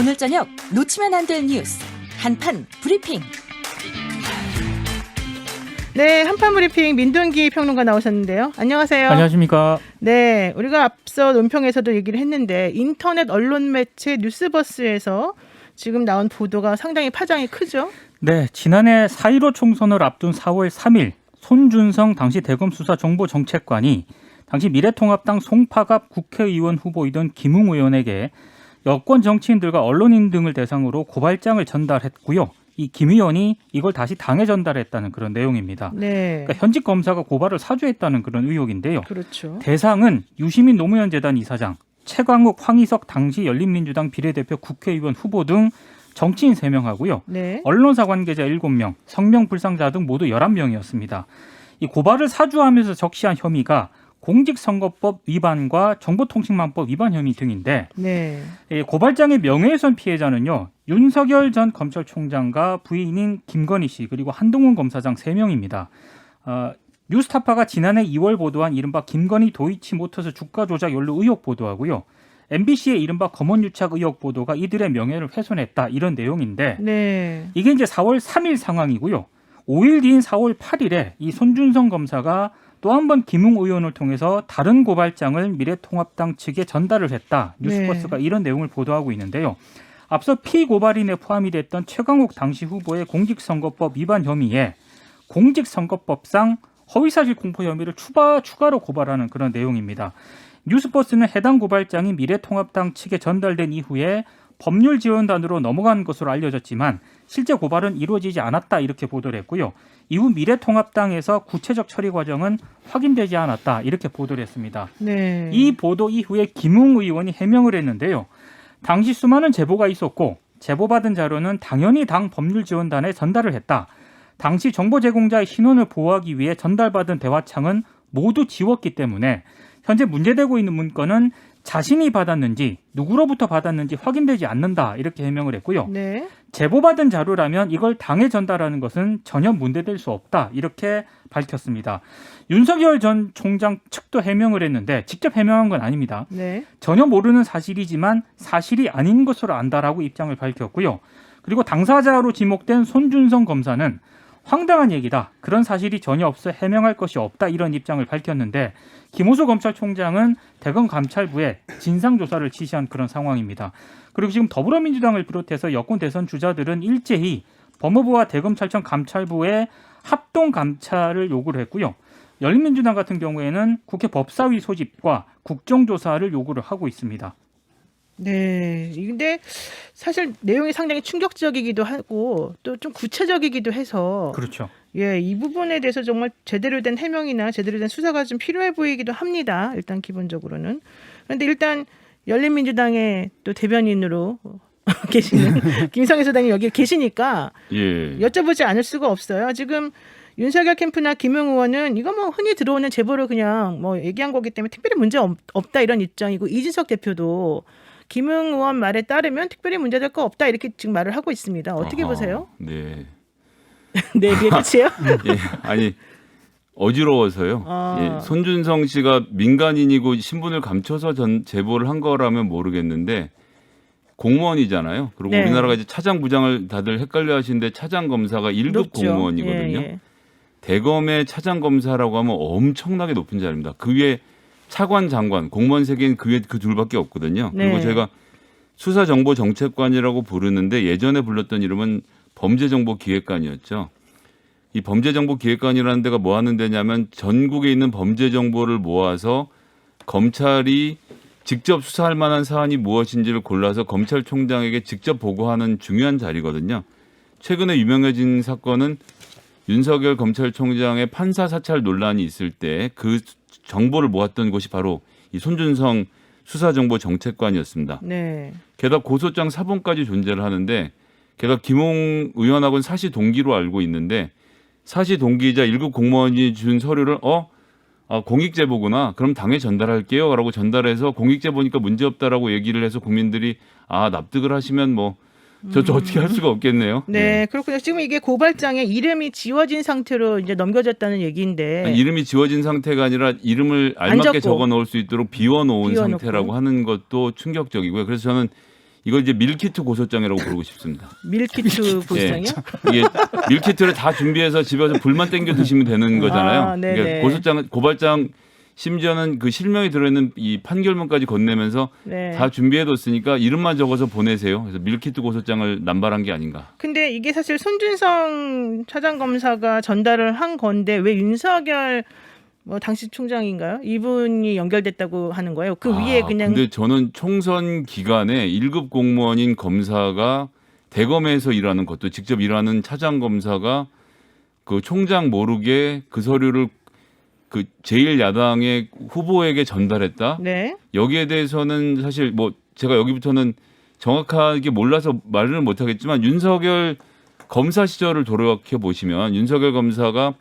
오늘 저녁 놓치면 안 될 뉴스 한판 브리핑. 네, 한판 브리핑 민동기 평론가 나오셨는데요. 안녕하세요. 안녕하십니까. 네, 우리가 앞서 논평에서도 얘기를 했는데 인터넷 언론 매체 뉴스버스에서 지금 나온 보도가 상당히 파장이 크죠? 네, 지난해 4.15 총선을 앞둔 4월 3일 손준성 당시 대검 수사정보정책관이 당시 미래통합당 송파갑 국회의원 후보이던 김웅 의원에게 여권 정치인들과 언론인 등을 대상으로 고발장을 전달했고요. 이 김 의원이 이걸 다시 당에 전달했다는 그런 내용입니다. 네. 그러니까 현직 검사가 고발을 사주했다는 그런 의혹인데요. 그렇죠. 대상은 유시민 노무현 재단 이사장, 최광욱, 황희석 당시 열린민주당 비례대표 국회의원 후보 등 정치인 3명하고요. 네. 언론사 관계자 7명, 성명불상자 등 모두 11명이었습니다. 이 고발을 사주하면서 적시한 혐의가 공직선거법 위반과 정보통신망법 위반 혐의 등인데 네. 이 고발장의 명예훼손 피해자는요. 윤석열 전 검찰총장과 부인인 김건희 씨 그리고 한동훈 검사장 3명입니다. 뉴스타파가 지난해 2월 보도한 이른바 김건희 도이치모터스 주가 조작 연루 의혹 보도하고요. MBC의 이른바 검언유착 의혹 보도가 이들의 명예를 훼손했다 이런 내용인데 네. 이게 이제 4월 3일 상황이고요. 5일 뒤인 4월 8일에 이 손준성 검사가 또 한 번 김웅 의원을 통해서 다른 고발장을 미래통합당 측에 전달을 했다. 뉴스버스가 네. 이런 내용을 보도하고 있는데요. 앞서 피고발인에 포함이 됐던 최광욱 당시 후보의 공직선거법 위반 혐의에 공직선거법상 허위사실 공표 혐의를 추가로 고발하는 그런 내용입니다. 뉴스버스는 해당 고발장이 미래통합당 측에 전달된 이후에 법률지원단으로 넘어간 것으로 알려졌지만 실제 고발은 이루어지지 않았다 이렇게 보도를 했고요. 이후 미래통합당에서 구체적 처리 과정은 확인되지 않았다 이렇게 보도를 했습니다. 네. 이 보도 이후에 김웅 의원이 해명을 했는데요. 당시 수많은 제보가 있었고 제보받은 자료는 당연히 당 법률지원단에 전달을 했다. 당시 정보 제공자의 신원을 보호하기 위해 전달받은 대화창은 모두 지웠기 때문에 현재 문제되고 있는 문건은 자신이 받았는지 누구로부터 받았는지 확인되지 않는다 이렇게 해명을 했고요. 네. 제보받은 자료라면 이걸 당에 전달하는 것은 전혀 문제될 수 없다 이렇게 밝혔습니다. 윤석열 전 총장 측도 해명을 했는데 직접 해명한 건 아닙니다. 네. 전혀 모르는 사실이지만 사실이 아닌 것으로 안다라고 입장을 밝혔고요. 그리고 당사자로 지목된 손준성 검사는 황당한 얘기다. 그런 사실이 전혀 없어 해명할 것이 없다. 이런 입장을 밝혔는데 김호수 검찰총장은 대검 감찰부에 진상조사를 지시한 그런 상황입니다. 그리고 지금 더불어민주당을 비롯해서 여권 대선 주자들은 일제히 법무부와 대검찰청 감찰부에 합동 감찰을 요구를 했고요. 열린민주당 같은 경우에는 국회 법사위 소집과 국정조사를 요구를 하고 있습니다. 네. 근데 사실 내용이 상당히 충격적이기도 하고 또 좀 구체적이기도 해서 그렇죠. 예, 이 부분에 대해서 정말 제대로 된 해명이나 제대로 된 수사가 좀 필요해 보이기도 합니다. 일단 기본적으로는. 그런데 일단 열린민주당의 또 대변인으로 계시는 김성애 소장님 여기 계시니까 예. 여쭤보지 않을 수가 없어요. 지금 윤석열 캠프나 김웅 의원은 이거 뭐 흔히 들어오는 제보를 그냥 뭐 얘기한 거기 때문에 특별히 문제 없다 이런 입장이고 이준석 대표도 김웅 의원 말에 따르면 특별히 문제될 거 없다 이렇게 지금 말을 하고 있습니다. 어떻게 보세요? 네. 네, 그게 끝이에요? 예. 아니 어지러워서요. 예. 손준성 씨가 민간인이고 신분을 감춰서 제보를 한 거라면 모르겠는데 공무원이잖아요. 그리고 네. 우리나라가 이제 차장 부장을 다들 헷갈려 하시는데 차장 검사가 1급 높죠. 공무원이거든요. 예, 예. 대검의 차장 검사라고 하면 엄청나게 높은 자리입니다. 그 위에 차관 장관, 공무원 세계는 그 위에 그 둘밖에 없거든요. 네. 그리고 제가 수사정보정책관이라고 부르는데 예전에 불렀던 이름은 범죄정보기획관이었죠. 이 범죄정보기획관이라는 데가 뭐 하는 데냐면 전국에 있는 범죄 정보를 모아서 검찰이 직접 수사할 만한 사안이 무엇인지를 골라서 검찰총장에게 직접 보고하는 중요한 자리거든요. 최근에 유명해진 사건은 윤석열 검찰총장의 판사 사찰 논란이 있을 때 그 정보를 모았던 곳이 바로 이 손준성 수사정보정책관이었습니다. 네. 게다가 고소장 사본까지 존재를 하는데 게다가 김웅 의원하고는 사시 동기로 알고 있는데 사시 동기이자 1급 공무원이 준 서류를 공익제보구나. 그럼 당에 전달할게요. 라고 전달해서 공익제보니까 문제없다라고 얘기를 해서 국민들이 납득을 하시면 뭐 저 어떻게 할 수가 없겠네요. 네, 그렇군요. 지금 이게 고발장에 이름이 지워진 상태로 이제 넘겨졌다는 얘기인데 아니, 이름이 지워진 상태가 아니라 이름을 알맞게 적어 놓을 수 있도록 비워놓은 비워놓고. 상태라고 하는 것도 충격적이고요. 그래서 저는 이걸 이제 밀키트 고소장이라고 부르고 싶습니다. 밀키트 고소장이요? 이게 밀키트를 다 준비해서 집에서 불만 땡겨 드시면 되는 거잖아요. 네네. 그러니까 고소장, 고발장 심지어는 그 실명이 들어있는 이 판결문까지 건네면서 네. 다 준비해뒀으니까 이름만 적어서 보내세요. 그래서 밀키트 고소장을 남발한 게 아닌가. 근데 이게 사실 손준성 차장검사가 전달을 한 건데 왜 윤석열 뭐 당시 총장인가요? 이분이 연결됐다고 하는 거예요. 그 위에 그냥 근데 저는 총선 기간에 1급 공무원인 검사가 대검에서 일하는 것도 직접 일하는 차장검사가 그 총장 모르게 그 서류를 그 제1야당의 후보에게 전달했다. 네. 여기에 대해서는 사실 뭐 제가 여기부터는 정확하게 몰라서 말을 못하겠지만 윤석열 검사 시절을 돌아켜 보시면 윤석열 검사가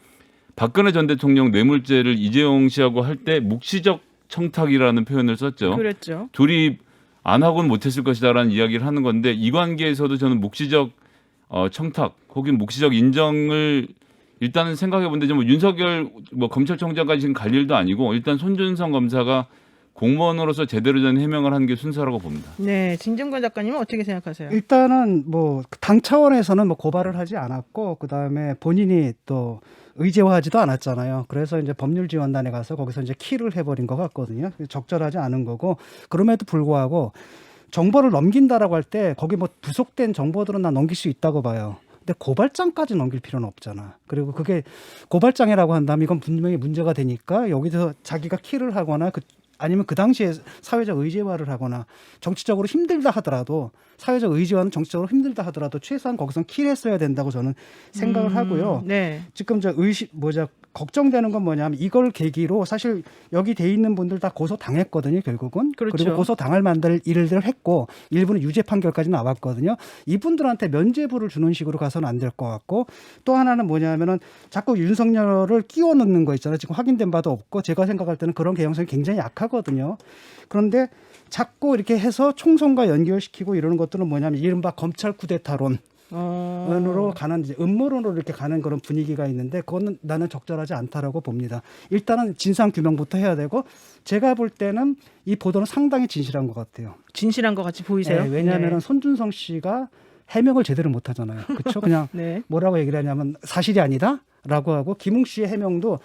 박근혜 전 대통령 뇌물죄를 이재용 씨하고 할 때 묵시적 청탁이라는 표현을 썼죠. 그랬죠. 둘이 안 하고는 못했을 것이다라는 이야기를 하는 건데 이 관계에서도 저는 묵시적 청탁 혹은 묵시적 인정을 일단은 생각해 본데 뭐 윤석열 뭐 검찰총장까지 지금 갈 일도 아니고 일단 손준성 검사가 공무원으로서 제대로 된 해명을 하는 게 순서라고 봅니다. 네, 진정권 작가님은 어떻게 생각하세요? 일단은 뭐 당 차원에서는 뭐 고발을 하지 않았고 그다음에 본인이 또 의제화하지도 않았잖아요. 그래서 이제 법률지원단에 가서 거기서 이제 킬을 해버린 것 같거든요. 적절하지 않은 거고 그럼에도 불구하고 정보를 넘긴다라고 할 때 거기 뭐 부속된 정보들은 난 넘길 수 있다고 봐요. 근데 고발장까지 넘길 필요는 없잖아. 그리고 그게 고발장이라고 한다면 이건 분명히 문제가 되니까 여기서 자기가 킬을 하거나 아니면 그 당시에 사회적 의제화를 하거나 정치적으로 힘들다 하더라도 사회적 의제화는 정치적으로 힘들다 하더라도 최소한 거기선 킬했어야 된다고 저는 생각을 하고요. 네. 지금 걱정되는 건 뭐냐면 이걸 계기로 사실 여기 돼 있는 분들 다 고소 당했거든요, 결국은. 그렇죠. 그리고 고소 당할 만들 일을 했고 일부는 유죄 판결까지 나왔거든요. 이분들한테 면죄부를 주는 식으로 가서는 안 될 것 같고 또 하나는 뭐냐면은 자꾸 윤석열을 끼워 넣는 거 있잖아요. 지금 확인된 바도 없고 제가 생각할 때는 그런 개연성이 굉장히 약하거든요. 그런데 자꾸 이렇게 해서 총선과 연결시키고 이러는 것들은 뭐냐면 이른바 검찰 쿠데타론. 으로 가는 이제 음모론으로 이렇게 가는 그런 분위기가 있는데 그거는 나는 적절하지 않다라고 봅니다. 일단은 진상 규명부터 해야 되고 제가 볼 때는 이 보도는 상당히 진실한 것 같아요. 진실한 것 같이 보이세요? 네, 왜냐하면 손준성 씨가 해명을 제대로 못 하잖아요. 그렇죠? 그냥 네. 뭐라고 얘기를 하냐면 사실이 아니다라고 하고 김웅 씨의 해명도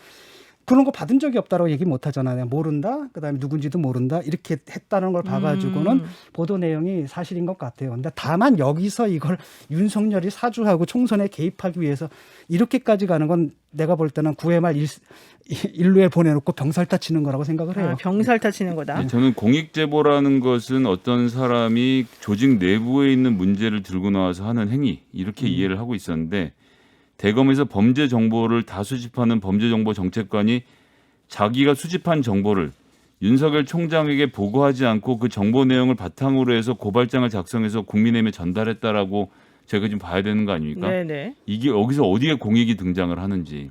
그런 거 받은 적이 없다라고 얘기 못 하잖아요. 모른다. 그다음에 누군지도 모른다. 이렇게 했다는 걸 봐가지고는 보도 내용이 사실인 것 같아요. 근데 다만 여기서 이걸 윤석열이 사주하고 총선에 개입하기 위해서 이렇게까지 가는 건 내가 볼 때는 9회 말 일루에 보내놓고 병살타 치는 거라고 생각을 해요. 병살타 치는 거다. 네, 저는 공익제보라는 것은 어떤 사람이 조직 내부에 있는 문제를 들고 나와서 하는 행위 이렇게 이해를 하고 있었는데 대검에서 범죄 정보를 다 수집하는 범죄정보정책관이 자기가 수집한 정보를 윤석열 총장에게 보고하지 않고 그 정보 내용을 바탕으로 해서 고발장을 작성해서 국민의힘에 전달했다라고 제가 지금 봐야 되는 거 아닙니까? 네네. 이게 여기서 어디에 공익이 등장을 하는지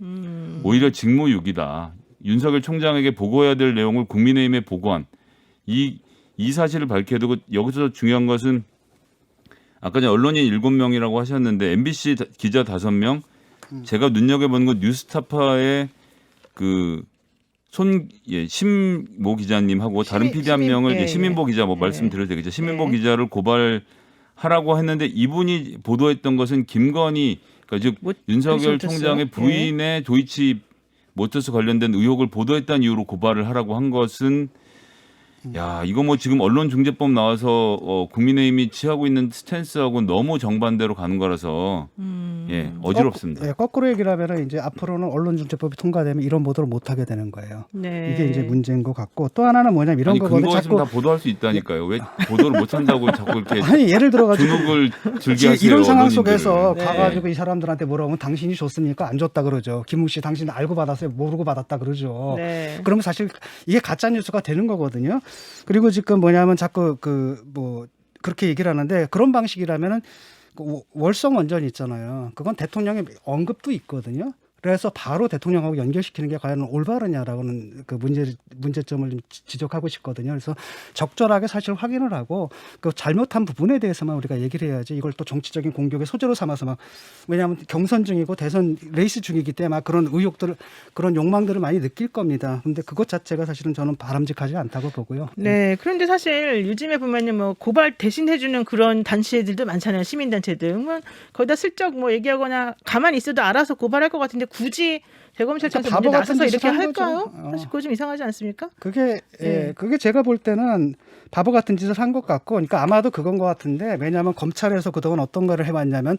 오히려 직무유기다. 윤석열 총장에게 보고해야 될 내용을 국민의힘에 보고한 이 사실을 밝혀야 되고 여기서 중요한 것은 아까 전에 언론인 7명이라고 하셨는데 MBC 기자 5명 제가 눈여겨보는 건 뉴스타파의 신모 기자님하고 다른 PD 한 명을 시민보 기자 말씀드려도 되겠죠. 시민보 기자를 고발하라고 했는데 이분이 보도했던 것은 김건희 그러니까 즉 윤석열 총장의 부인의 도이치 모터스 관련된 의혹을 보도했다는 이유로 고발을 하라고 한 것은 야 이거 뭐 지금 언론중재법 나와서 국민의힘이 취하고 있는 스탠스하고 너무 정반대로 가는 거라서 예 어지럽습니다. 거꾸로 얘기를 하면 이제 앞으로는 언론중재법이 통과되면 이런 보도를 못 하게 되는 거예요. 네. 이게 이제 문제인 것 같고 또 하나는 뭐냐면 이런 거거든요. 근거 있으면 다 보도할 수 있다니까요. 왜 보도를 못 한다고 자꾸 이렇게 아니 예를 들어가지고 주눅을 즐겨 하세요. 이런 상황 언론인들을. 속에서 네. 가가지고 이 사람들한테 뭐라고 하면 당신이 줬습니까? 안 줬다 그러죠. 김웅 씨 당신 알고 받았어요? 모르고 받았다 그러죠. 네. 그러면 사실 이게 가짜 뉴스가 되는 거거든요. 그리고 지금 뭐냐면 자꾸 그렇게 얘기를 하는데 그런 방식이라면은 월성 원전 있잖아요. 그건 대통령의 언급도 있거든요. 그래서 바로 대통령하고 연결시키는 게 과연 올바르냐라고는 그 문제점을 좀 지적하고 싶거든요. 그래서 적절하게 사실 확인을 하고 그 잘못한 부분에 대해서만 우리가 얘기를 해야지 이걸 또 정치적인 공격의 소재로 삼아서 막 왜냐하면 경선 중이고 대선 레이스 중이기 때문에 막 그런 의혹들 그런 욕망들을 많이 느낄 겁니다. 근데 그것 자체가 사실은 저는 바람직하지 않다고 보고요. 네. 그런데 사실 요즘에 보면은 뭐 고발 대신 해주는 그런 단체들도 많잖아요. 시민단체들. 뭐 거기다 슬쩍 뭐 얘기하거나 가만히 있어도 알아서 고발할 것 같은데 굳이 대검찰청에서 바보 먼저 같은 나서서 짓을 이렇게 한 할까요? 거죠. 사실 그거 좀 이상하지 않습니까? 그게 네. 그게 제가 볼 때는 바보 같은 짓을 한 것 같고, 그러니까 아마도 그건 것 같은데 왜냐하면 검찰에서 그동안 어떤 거를 해왔냐면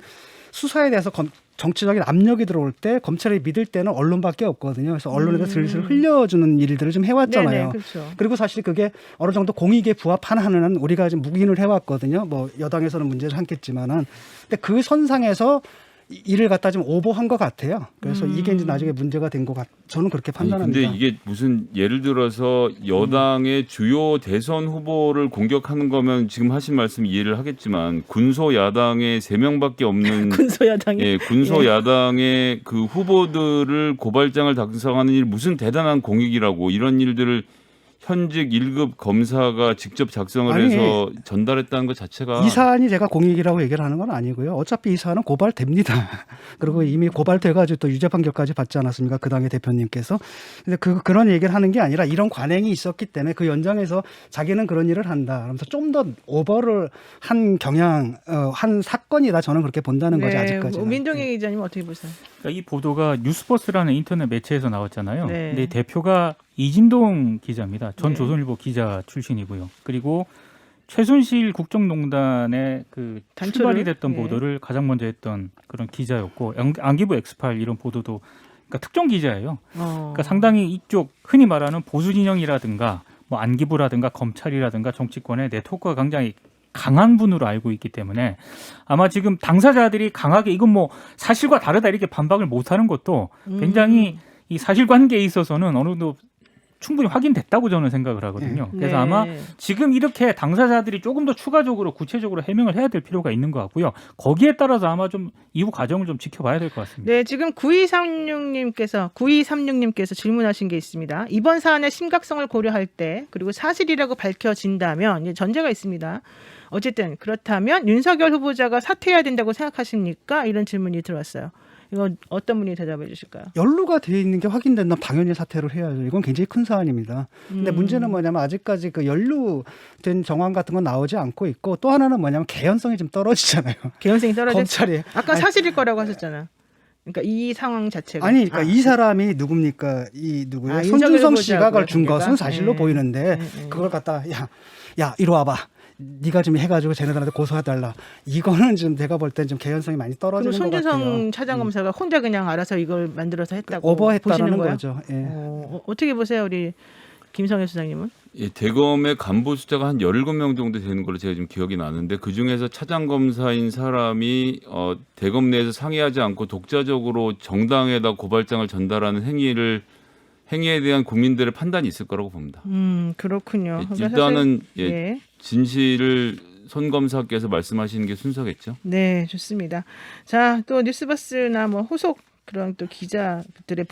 수사에 대해서 정치적인 압력이 들어올 때 검찰이 믿을 때는 언론밖에 없거든요. 그래서 언론에다 슬슬 흘려주는 일들을 좀 해왔잖아요. 네네, 그렇죠. 그리고 사실 그게 어느 정도 공익에 부합하는 한은 우리가 지금 묵인을 해왔거든요. 뭐 여당에서는 문제를 삼겠지만은, 근데 그 선상에서 일을 갖다 좀 오버한 것 같아요. 그래서 이게 이제 나중에 문제가 된 것 저는 그렇게 판단합니다. 근데 이게 무슨 예를 들어서 여당의 주요 대선 후보를 공격하는 거면 지금 하신 말씀 이해를 하겠지만 군소 야당의 3명밖에 없는 군소야당이. 예, 군소 야당의 그 후보들을 고발장을 작성하는 일 무슨 대단한 공익이라고 이런 일들을 현직 1급 검사가 직접 작성을 아니, 해서 전달했다는 것 자체가 이 사안이 제가 공익이라고 얘기를 하는 건 아니고요. 어차피 이 사안은 고발됩니다. 그리고 이미 고발돼가지고 또 유죄 판결까지 받지 않았습니까? 그 당의 대표님께서. 근데 그런 얘기를 하는 게 아니라 이런 관행이 있었기 때문에 그 연장에서 자기는 그런 일을 한다. 그러면서 좀 더 오버를 한 한 사건이다. 저는 그렇게 본다는 거죠. 아직까지는. 민동희 기자님 어떻게 보세요? 그러니까 이 보도가 뉴스버스라는 인터넷 매체에서 나왔잖아요. 네. 근데 대표가 이진동 기자입니다. 전 네. 조선일보 기자 출신이고요. 그리고 최순실 국정농단의 그 단초를? 출발이 됐던 예. 보도를 가장 먼저 했던 그런 기자였고 안기부 엑스파일 이런 보도도 그러니까 특정 기자예요. 그러니까 상당히 이쪽 흔히 말하는 보수 진영이라든가 뭐 안기부라든가 검찰이라든가 정치권의 네트워크가 굉장히 강한 분으로 알고 있기 때문에 아마 지금 당사자들이 강하게 이건 뭐 사실과 다르다 이렇게 반박을 못하는 것도 굉장히 이 사실관계에 있어서는 어느 정도 충분히 확인됐다고 저는 생각을 하거든요. 네. 그래서 아마 지금 이렇게 당사자들이 조금 더 추가적으로 구체적으로 해명을 해야 될 필요가 있는 것 같고요. 거기에 따라서 아마 좀 이후 과정을 좀 지켜봐야 될 것 같습니다. 네, 지금 9236님께서 질문하신 게 있습니다. 이번 사안의 심각성을 고려할 때 그리고 사실이라고 밝혀진다면 이제 전제가 있습니다. 어쨌든 그렇다면 윤석열 후보자가 사퇴해야 된다고 생각하십니까? 이런 질문이 들어왔어요. 이거 어떤 분이 대답해 주실까요? 연루가 돼 있는 게 확인된다면 당연히 사퇴를 해야죠. 이건 굉장히 큰 사안입니다. 근데 문제는 뭐냐면 아직까지 그 연루된 정황 같은 건 나오지 않고 있고 또 하나는 뭐냐면 개연성이 좀 떨어지잖아요. 개연성이 떨어졌죠. 검찰이 아까 사실일 거라고 하셨잖아. 그러니까 이 상황 자체가. 아니, 그러니까 이 사람이 누굽니까? 이 누구요? 아, 손준성 윤석열 씨가 그걸 준 후보자고요, 것은 사실로 네. 보이는데 네. 그걸 갖다 야 이리 와봐. 네가 좀 해가지고 쟤네들한테 고소해달라. 이거는 좀 내가 볼 땐 좀 개연성이 많이 그럼 떨어지는 것 같아요. 손준성 차장검사가 혼자 그냥 알아서 이걸 만들어서 했다고 오버했다라는 보시는 거예요? 거죠. 예. 어떻게 보세요, 우리 김성애 수장님은? 예, 대검의 간부 숫자가 한 17명 정도 되는 걸로 제가 지금 기억이 나는데 그중에서 차장검사인 사람이 대검 내에서 상의하지 않고 독자적으로 정당에다 고발장을 전달하는 행위에 대한 국민들의 판단이 있을 거라고 봅니다. 그렇군요. 예, 그러니까 일단은 사실, 예. 진실을 손 검사께서 말씀하시는 게 순서겠죠. 네, 좋습니다. 자, 또 뉴스버스나 뭐 후속 그런 또 기자들의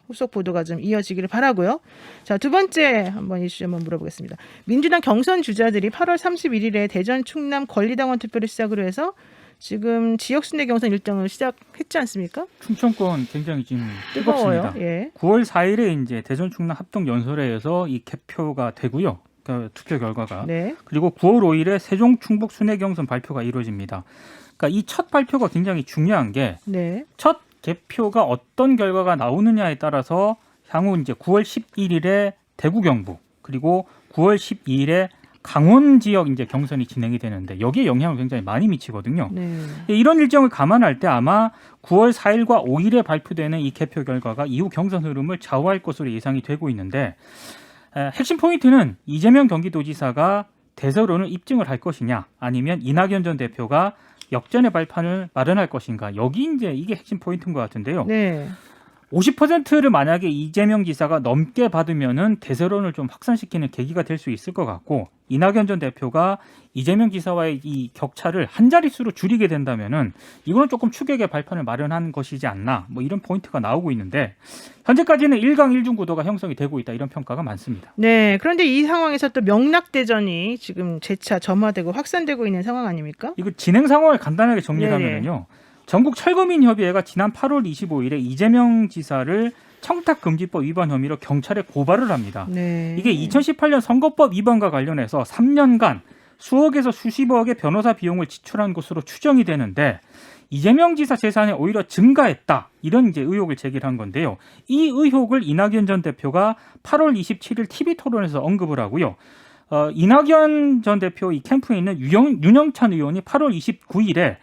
후속 보도가 좀 이어지기를 바라고요. 자, 두 번째 한번 이슈 한번 물어보겠습니다. 민주당 경선 주자들이 8월 31일에 대전 충남 권리당원 투표를 시작으로 해서 지금 지역 순회 경선 일정을 시작했지 않습니까? 충청권 굉장히 지금 뜨거워요. 뜨겁습니다. 예. 9월 4일에 이제 대전 충남 합동 연설회에서 이 개표가 되고요. 그러니까 투표 결과가. 네. 그리고 9월 5일에 세종 충북 순회 경선 발표가 이루어집니다. 그러니까 이 첫 발표가 굉장히 중요한 게 네. 첫 개표가 어떤 결과가 나오느냐에 따라서 향후 이제 9월 11일에 대구 경북 그리고 9월 12일에 강원 지역 이제 경선이 진행이 되는데 여기에 영향을 굉장히 많이 미치거든요. 네. 이런 일정을 감안할 때 아마 9월 4일과 5일에 발표되는 이 개표 결과가 이후 경선 흐름을 좌우할 것으로 예상이 되고 있는데 핵심 포인트는 이재명 경기도지사가 대서론을 입증을 할 것이냐 아니면 이낙연 전 대표가 역전의 발판을 마련할 것인가 여기 이제 이게 핵심 포인트인 것 같은데요. 네. 50%를 만약에 이재명 지사가 넘게 받으면은 대세론을 좀 확산시키는 계기가 될 수 있을 것 같고, 이낙연 전 대표가 이재명 지사와의 이 격차를 한 자릿수로 줄이게 된다면은 이거는 조금 추격의 발판을 마련한 것이지 않나, 뭐 이런 포인트가 나오고 있는데, 현재까지는 1강 1중 구도가 형성이 되고 있다, 이런 평가가 많습니다. 네. 그런데 이 상황에서 또 명락대전이 지금 재차 점화되고 확산되고 있는 상황 아닙니까? 이거 진행 상황을 간단하게 정리하면요. 전국 철거민협의회가 지난 8월 25일에 이재명 지사를 청탁금지법 위반 혐의로 경찰에 고발을 합니다. 네. 이게 2018년 선거법 위반과 관련해서 3년간 수억에서 수십억의 변호사 비용을 지출한 것으로 추정이 되는데, 이재명 지사 재산이 오히려 증가했다, 이런 이제 의혹을 제기한 건데요. 이 의혹을 이낙연 전 대표가 8월 27일 TV 토론에서 언급을 하고요. 이낙연 전 대표 이 캠프에 있는 윤영찬 의원이 8월 29일에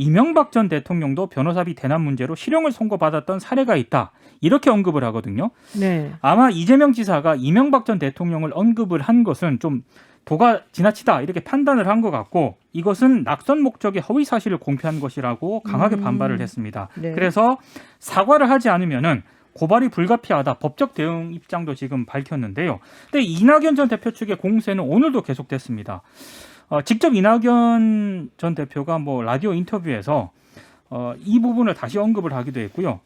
이명박 전 대통령도 변호사비 대납 문제로 실형을 선고받았던 사례가 있다, 이렇게 언급을 하거든요. 네. 아마 이재명 지사가 이명박 전 대통령을 언급을 한 것은 좀 도가 지나치다, 이렇게 판단을 한 것 같고, 이것은 낙선 목적의 허위 사실을 공표한 것이라고 강하게 반발을 했습니다. 네. 그래서 사과를 하지 않으면은 고발이 불가피하다, 법적 대응 입장도 지금 밝혔는데요. 근데 이낙연 전 대표 측의 공세는 오늘도 계속됐습니다. 직접 이낙연 전 대표가 뭐 라디오 인터뷰에서 이 부분을 다시 언급을 하기도 했고요.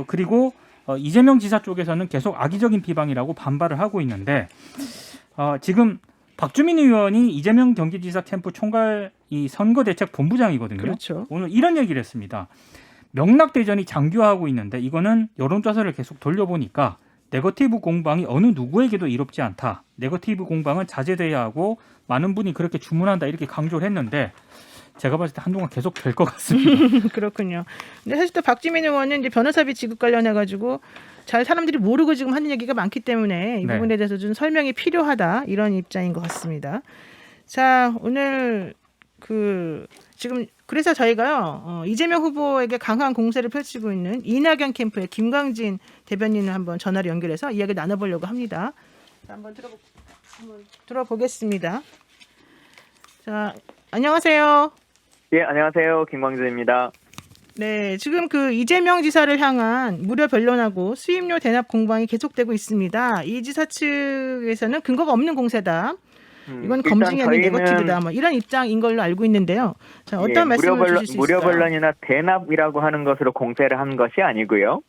그리고 이재명 지사 쪽에서는 계속 악의적인 비방이라고 반발을 하고 있는데, 지금 박주민 의원이 이재명 경기지사 캠프 총괄 이 선거대책본부장이거든요. 그렇죠. 오늘 이런 얘기를 했습니다. 명락대전이 장기화하고 있는데, 이거는 여론조사를 계속 돌려보니까 네거티브 공방이 어느 누구에게도 이롭지 않다, 네거티브 공방은 자제돼야 하고 많은 분이 그렇게 주문한다, 이렇게 강조를 했는데, 제가 봤을 때 한동안 계속 될 것 같습니다. 그렇군요. 근데 사실 또 박지민 의원은 이제 변호사비 지급 관련해 가지고 잘 사람들이 모르고 지금 하는 얘기가 많기 때문에 이 네. 부분에 대해서 좀 설명이 필요하다, 이런 입장인 것 같습니다. 자, 오늘 지금 그래서 저희가요, 이재명 후보에게 강한 공세를 펼치고 있는 이낙연 캠프의 김광진 대변인을 한번 전화로 연결해서 이야기 나눠보려고 합니다. 자, 한번 들어보겠습니다. 자, 안녕하세요. 예, 안녕하세요. 김광진입니다. 네, 지금 이재명 지사를 향한 무료 변론하고 수임료 대납 공방이 계속되고 있습니다. 이 지사 측에서는 근거가 없는 공세다, 이건 일단 검증이 아닌 저희는 네거티브다, 뭐 이런 입장인 걸로 알고 있는데요. 자, 어떤 말씀을 주실 수 있을까요? 무료 변론이나 대납이라고 하는 것으로 공세를 한 것이 아니고요.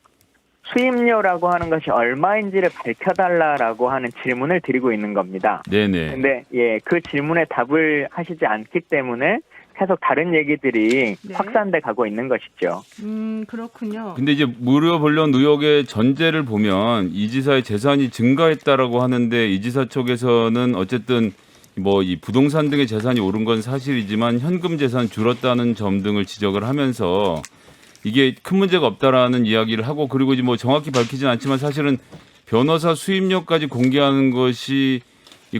수임료라고 하는 것이 얼마인지를 밝혀달라라고 하는 질문을 드리고 있는 겁니다. 네네. 근데 그 질문에 답을 하시지 않기 때문에 계속 다른 얘기들이 네. 확산돼 가고 있는 것이죠. 그렇군요. 근데 이제 무료 변론 의혹의 전제를 보면 이 지사의 재산이 증가했다라고 하는데, 이 지사 쪽에서는 어쨌든 뭐 이 부동산 등의 재산이 오른 건 사실이지만 현금 재산 줄었다는 점 등을 지적을 하면서 이게 큰 문제가 없다라는 이야기를 하고, 그리고 이제 뭐 정확히 밝히진 않지만 사실은 변호사 수임료까지 공개하는 것이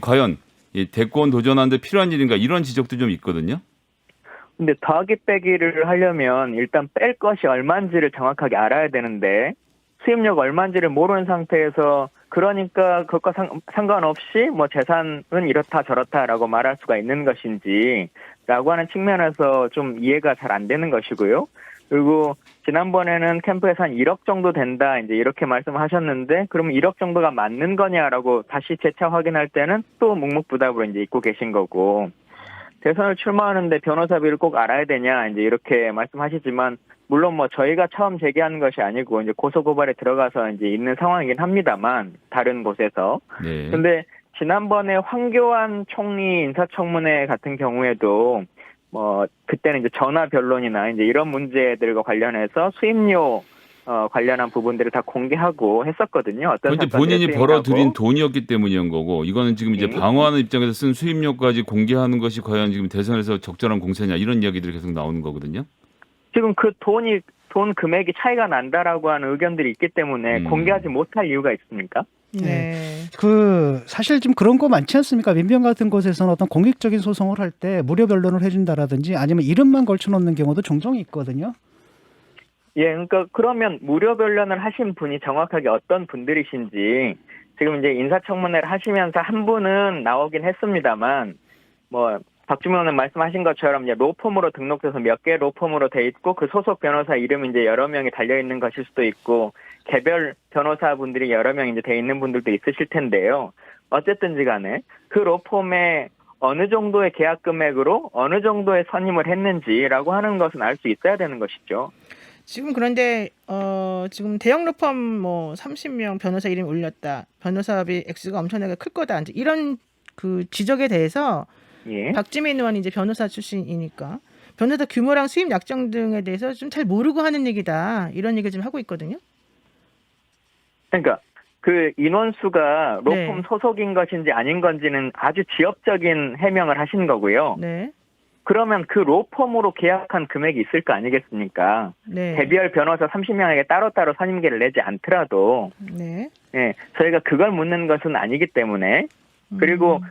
과연 이 대권 도전하는 데 필요한 일인가, 이런 지적도 좀 있거든요. 근데 더하기 빼기를 하려면 일단 뺄 것이 얼마인지를 정확하게 알아야 되는데, 수입료가 얼마인지를 모르는 상태에서, 그러니까 그것과 상관없이 뭐 재산은 이렇다 저렇다라고 말할 수가 있는 것인지 라고 하는 측면에서 좀 이해가 잘 안 되는 것이고요. 그리고 지난번에는 캠프에서 한 1억 정도 된다, 이제 이렇게 말씀하셨는데, 그러면 1억 정도가 맞는 거냐라고 다시 재차 확인할 때는 또 묵묵부답으로 이제 잊고 계신 거고, 대선을 출마하는데 변호사비를 꼭 알아야 되냐, 이제 이렇게 말씀하시지만, 물론 뭐 저희가 처음 제기하는 것이 아니고 이제 고소고발에 들어가서 이제 있는 상황이긴 합니다만, 다른 곳에서. 네. 근데 지난번에 황교안 총리 인사청문회 같은 경우에도 뭐 그때는 이제 전화 변론이나 이제 이런 문제들과 관련해서 수임료 관련한 부분들을 다 공개하고 했었거든요. 어떤 그런데 본인이 벌어들인 돈이었기 때문인 거고, 이거는 지금 이제 방어하는 입장에서 쓴 수임료까지 공개하는 것이 과연 지금 대선에서 적절한 공세냐, 이런 이야기들이 계속 나오는 거거든요. 지금 돈 금액이 차이가 난다라고 하는 의견들이 있기 때문에 공개하지 못할 이유가 있습니까? 네. 사실 지금 그런 거 많지 않습니까? 민변 같은 곳에서는 어떤 공익적인 소송을 할 때 무료 변론을 해준다라든지 아니면 이름만 걸쳐놓는 경우도 종종 있거든요. 예, 그러니까 그러면 무료 변론을 하신 분이 정확하게 어떤 분들이신지, 지금 이제 인사청문회를 하시면서 한 분은 나오긴 했습니다만, 뭐 박주민 의원님 말씀하신 것처럼 이제 로펌으로 등록돼서 몇 개 로펌으로 돼 있고 그 소속 변호사 이름이 이제 여러 명이 달려 있는 것일 수도 있고 개별 변호사분들이 여러 명 이제 돼 있는 분들도 있으실 텐데요. 어쨌든지 간에 그 로펌에 어느 정도의 계약 금액으로 어느 정도의 선임을 했는지라고 하는 것은 알 수 있어야 되는 것이죠. 지금 그런데 지금 대형 로펌 뭐 30명 변호사 이름 올렸다. 변호사비 액수가 엄청나게 클 거다. 이제 이런 그 지적에 대해서 예. 박지민 의원이 이제 변호사 출신이니까 변호사 규모랑 수입 약정 등에 대해서 좀 잘 모르고 하는 얘기다. 이런 얘기를 좀 하고 있거든요. 그러니까 그 인원수가 로펌 네. 소속인 것인지 아닌 건지는 아주 지엽적인 해명을 하신 거고요. 네. 그러면 그 로펌으로 계약한 금액이 있을 거 아니겠습니까? 네. 개별 변호사 30명에게 따로따로 선임계를 내지 않더라도 네. 예, 저희가 그걸 묻는 것은 아니기 때문에 그리고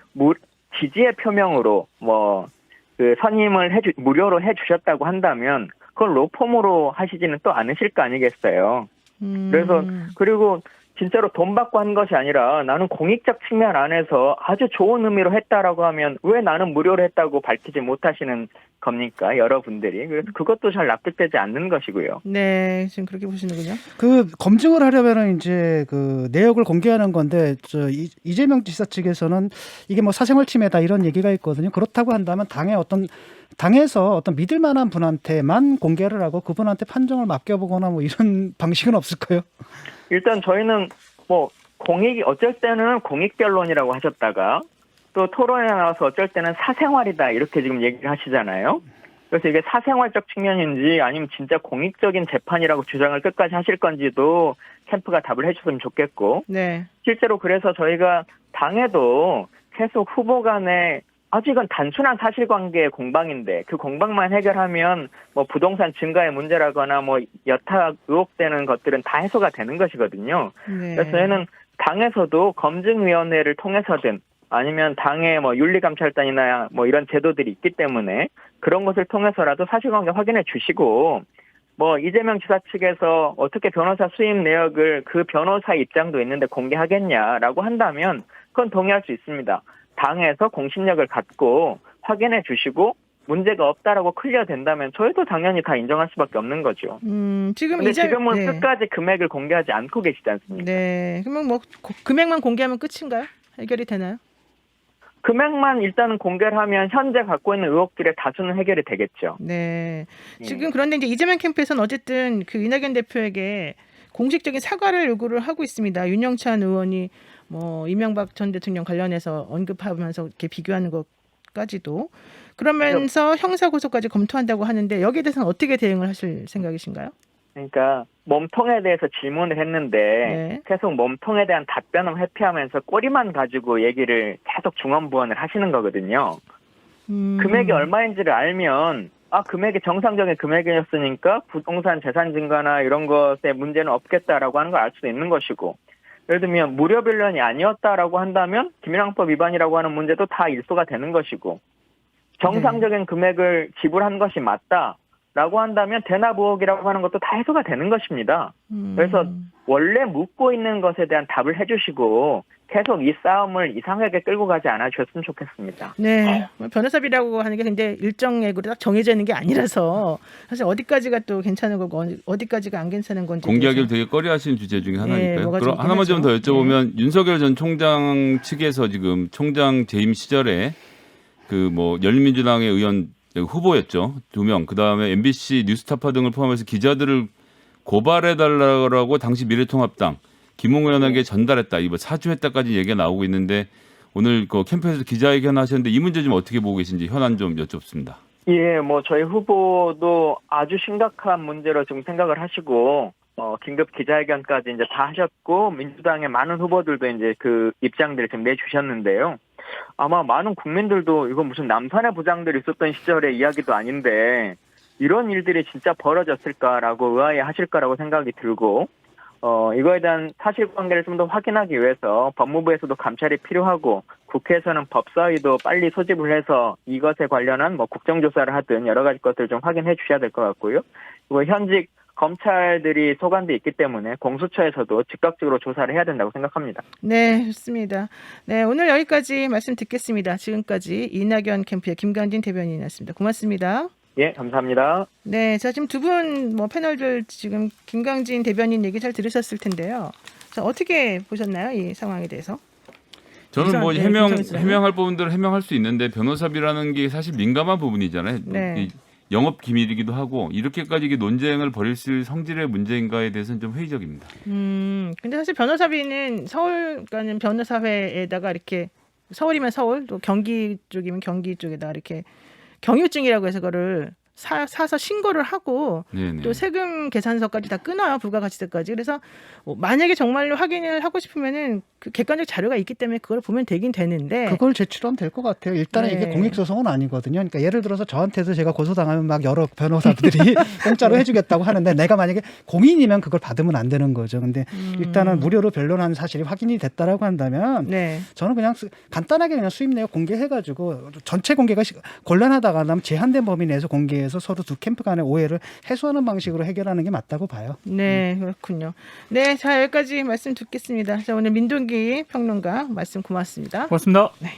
지지의 표명으로 뭐 그 선임을 무료로 해주셨다고 한다면 그걸 로펌으로 하시지는 또 않으실 거 아니겠어요. 그래서 그리고 진짜로 돈 받고 한 것이 아니라 나는 공익적 측면 안에서 아주 좋은 의미로 했다라고 하면 왜 나는 무료로 했다고 밝히지 못하시는 겁니까? 여러분들이. 그래서 그것도 잘 납득되지 않는 것이고요. 네, 지금 그렇게 보시는군요. 그 검증을 하려면은 이제 그 내역을 공개하는 건데 이재명 지사 측에서는 이게 뭐 사생활 침해다 이런 얘기가 있거든요. 그렇다고 한다면 당에서 어떤 믿을 만한 분한테만 공개를 하고 그분한테 판정을 맡겨보거나 뭐 이런 방식은 없을까요? 일단 저희는 뭐 어쩔 때는 공익변론이라고 하셨다가 또 토론에 나와서 어쩔 때는 사생활이다 이렇게 지금 얘기를 하시잖아요. 그래서 이게 사생활적 측면인지 아니면 진짜 공익적인 재판이라고 주장을 끝까지 하실 건지도 캠프가 답을 해주셨으면 좋겠고 네. 실제로 그래서 저희가 당에도 계속 후보 간에 아주 이건 단순한 사실관계의 공방인데 그 공방만 해결하면 뭐 부동산 증가의 문제라거나 뭐 여타 의혹되는 것들은 다 해소가 되는 것이거든요. 네. 그래서 저희는 당에서도 검증위원회를 통해서든 아니면 당의 뭐 윤리감찰단이나 뭐 이런 제도들이 있기 때문에 그런 것을 통해서라도 사실관계 확인해 주시고 뭐 이재명 지사 측에서 어떻게 변호사 수임 내역을 그 변호사 입장도 있는데 공개하겠냐라고 한다면 그건 동의할 수 있습니다. 당에서 공신력을 갖고 확인해 주시고 문제가 없다라고 클리어된다면 저희도 당연히 다 인정할 수밖에 없는 거죠. 지금은 지금은 끝까지 금액을 공개하지 않고 계시지 않습니까? 네. 그러면 뭐 금액만 공개하면 끝인가요? 해결이 되나요? 금액만 일단은 공개를 하면 현재 갖고 있는 의혹들의 다수는 해결이 되겠죠. 네. 지금 그런데 이제 이재명 캠프에서는 어쨌든 그 이낙연 대표에게 공식적인 사과를 요구를 하고 있습니다. 윤영찬 의원이 뭐 이명박 전 대통령 관련해서 언급하면서 이렇게 비교하는 것까지도 그러면서 형사 고소까지 검토한다고 하는데 여기에 대해서는 어떻게 대응을 하실 생각이신가요? 그러니까 몸통에 대해서 질문을 했는데 네. 계속 몸통에 대한 답변을 회피하면서 꼬리만 가지고 얘기를 계속 중언부언을 하시는 거거든요. 금액이 얼마인지를 알면 금액이 정상적인 금액이었으니까 부동산 재산 증가나 이런 것에 문제는 없겠다라고 하는 걸 알 수도 있는 것이고 예를 들면 무료 변론이 아니었다라고 한다면 김일왕법 위반이라고 하는 문제도 다 일소가 되는 것이고 정상적인 금액을 지불한 것이 맞다라고 한다면 대납 의혹이라고 하는 것도 다 해소가 되는 것입니다. 그래서 원래 묻고 있는 것에 대한 답을 해주시고 계속 이 싸움을 이상하게 끌고 가지 않아 주셨으면 좋겠습니다. 네. 변호사비라고 하는 게 근데 일정액으로 딱 정해져 있는 게 아니라서 사실 어디까지가 또 괜찮은 거고 어디까지가 안 괜찮은 건지 공개하기를 되게 꺼려하시는 주제 중에 하나니까요. 뭐가 그럼 좀 하나만 좀 더 있긴 하죠. 여쭤보면 윤석열 전 총장 측에서 지금 총장 재임 시절에 그 뭐 열린민주당의 의원 후보였죠. 2명. 그다음에 MBC 뉴스타파 등을 포함해서 기자들을 고발해달라고 당시 미래통합당 김웅 의원에게 전달했다. 이거 사주했다까지 얘기가 나오고 있는데 오늘 그 캠프에서 기자회견 하셨는데 이 문제 좀 어떻게 보고 계신지 현안 좀 여쭙습니다. 예, 뭐 저희 후보도 아주 심각한 문제로 지금 생각을 하시고 긴급 기자회견까지 이제 다 하셨고 민주당의 많은 후보들도 이제 그 입장들을 지금 내주셨는데요. 아마 많은 국민들도 이거 무슨 남산의 부장들이 있었던 시절의 이야기도 아닌데 이런 일들이 진짜 벌어졌을까라고 의아해하실 거라고 생각이 들고 이거에 대한 사실관계를 좀 더 확인하기 위해서 법무부에서도 감찰이 필요하고 국회에서는 법사위도 빨리 소집을 해서 이것에 관련한 뭐 국정조사를 하든 여러 가지 것들을 좀 확인해 주셔야 될 것 같고요. 그리고 현직 검찰들이 소관돼 있기 때문에 공수처에서도 즉각적으로 조사를 해야 된다고 생각합니다. 네, 좋습니다. 네, 오늘 여기까지 말씀 듣겠습니다. 지금까지 이낙연 캠프의 김관진 대변인이었습니다. 고맙습니다. 예, 감사합니다. 네, 자 지금 두 분 뭐 패널들 지금 김광진 대변인 얘기 잘 들으셨을 텐데요. 자, 어떻게 보셨나요, 이 상황에 대해서? 저는 뭐 네, 해명할 부분들을 해명할 수 있는데 변호사비라는 게 사실 민감한 부분이잖아요. 네. 이 영업 기밀이기도 하고 이렇게까지 이게 논쟁을 벌일 수 있는 성질의 문제인가에 대해서는 좀 회의적입니다. 근데 사실 변호사비는 서울 가는 변호사회에다가 이렇게 서울이면 서울, 또 경기 쪽이면 경기 쪽에다 이렇게 경유증이라고 해서 그거를 사서 신고를 하고 네네. 또 세금 계산서까지 다 끊어요. 부가가치세까지. 그래서 만약에 정말로 확인을 하고 싶으면은 그 객관적 자료가 있기 때문에 그걸 보면 되긴 되는데 그걸 제출하면 될 것 같아요. 일단은 네. 이게 공익소송은 아니거든요. 그러니까 예를 들어서 저한테도 제가 고소당하면 막 여러 변호사들이 공짜로 해주겠다고 하는데 내가 만약에 공인이면 그걸 받으면 안 되는 거죠. 근데 일단은 무료로 변론하는 사실이 확인이 됐다라고 한다면 네. 저는 그냥 간단하게 그냥 수입 내역 공개해가지고 전체 공개가 곤란하다가 하면 제한된 범위 내에서 공개해서 서로 두 캠프 간의 오해를 해소하는 방식으로 해결하는 게 맞다고 봐요. 네, 그렇군요. 네, 자 여기까지 말씀 듣겠습니다. 자 오늘 민동기 평론가 말씀 고맙습니다. 고맙습니다. 네.